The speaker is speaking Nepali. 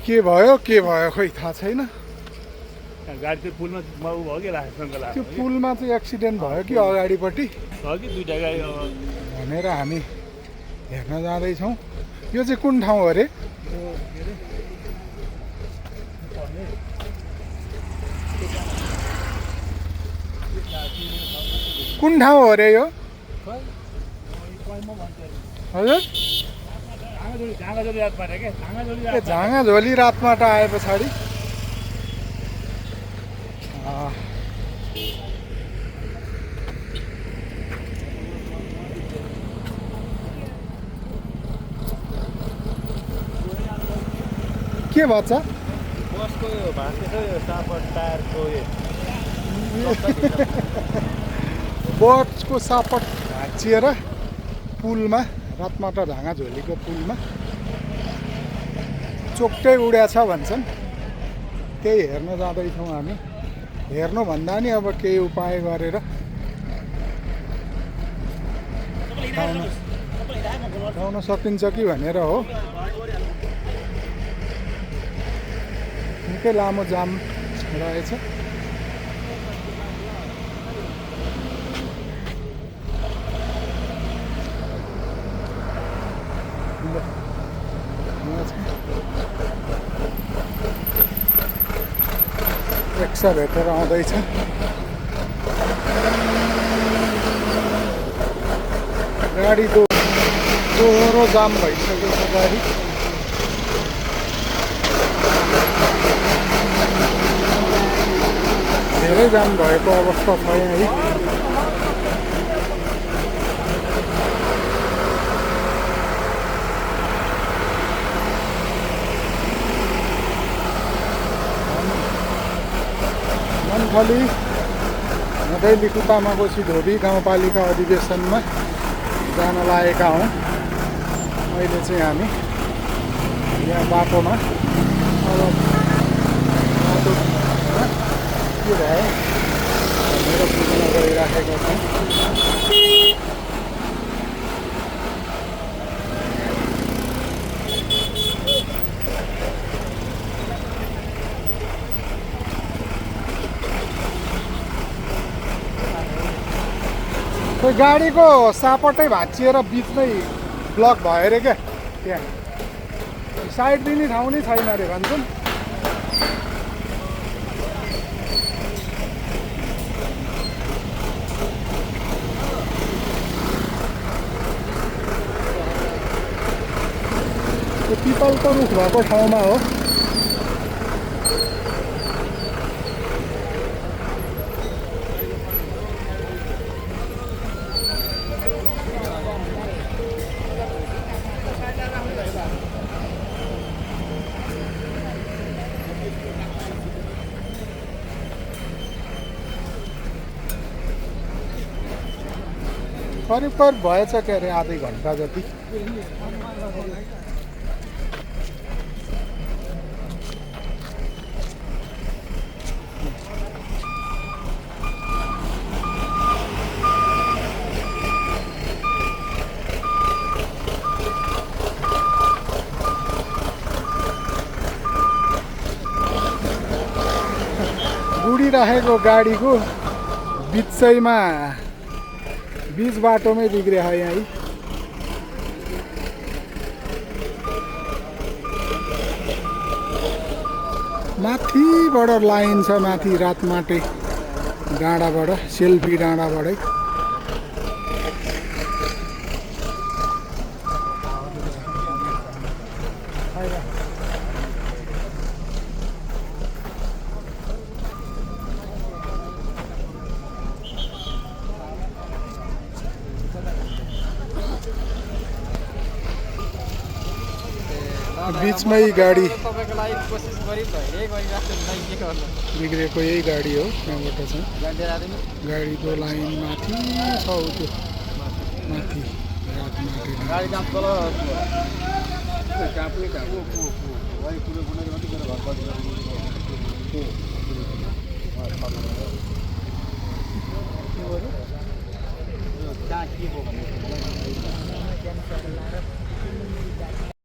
के भयो खै थाहा छैन। गाडी चाहिँ पुलमा भयो कि लाग्छ त्यो पुलमा चाहिँ एक्सिडेन्ट भयो कि अगाडिपट्टि कि दुईटा गाडी भनेर हामी हेर्न जाँदैछौँ। यो चाहिँ कुन ठाउँ हो अरे? कुन ठाउँ हो अरे यो? हजुर झाँगाझोली रातमाटा आए पछाडि के भन्छ? बसको यो भाँच्यो यो सापट टायरको बसको सापट भाँचिएर पुलमा रातमाटा झाँगाझोलीको पुलमा चोक्कै उड्या छ भन्छन्। त्यही हेर्न जाँदैछौँ हामी। हेर्नु भन्दा नि अब केही उपाय गरेर उठाउन सकिन्छ कि भनेर हो। निकै लामो जाम रहेछ। रिक्सा भेटेर आउँदैछ। गाडी दोहोरो जाम भइसकेको छ गाडी। धेरै जाम भएको अवस्था छ यहाँ। मनथली हुँदै कुतामाकोसी धोबी गाउँपालिका अधिवेशनमा जान लागेका हौँ। अहिले चाहिँ हामी यहाँ बाटोमा अब बाटो के भयो भनेर बुझ्न गइराखेका छौँ। खोइ गाडीको सापटै भाँचिएर बिचमै ब्लक भयो अरे क्या। त्यहाँ साइड दिने ठाउँ नै छैन अरे भन्छन्। त्यो पिपलको रुख भएको ठाउँमा हो। करिब भएछ के अरे आधै घन्टा जति। गुडिराखेको गाडीको बिचैमा बीच बाटोमै बिग्रियो यहाँ। माथिबाट लाइन छ, माथि रातमाटे डाँडाबाट, सेल्फी डाँडाबाटै। बीचमै गाडी बिग्रेको यही गाडी हो। त्यहाँबाट चाहिँ गाडीको लाइन माथि छ, त्यो माथि रातमाटे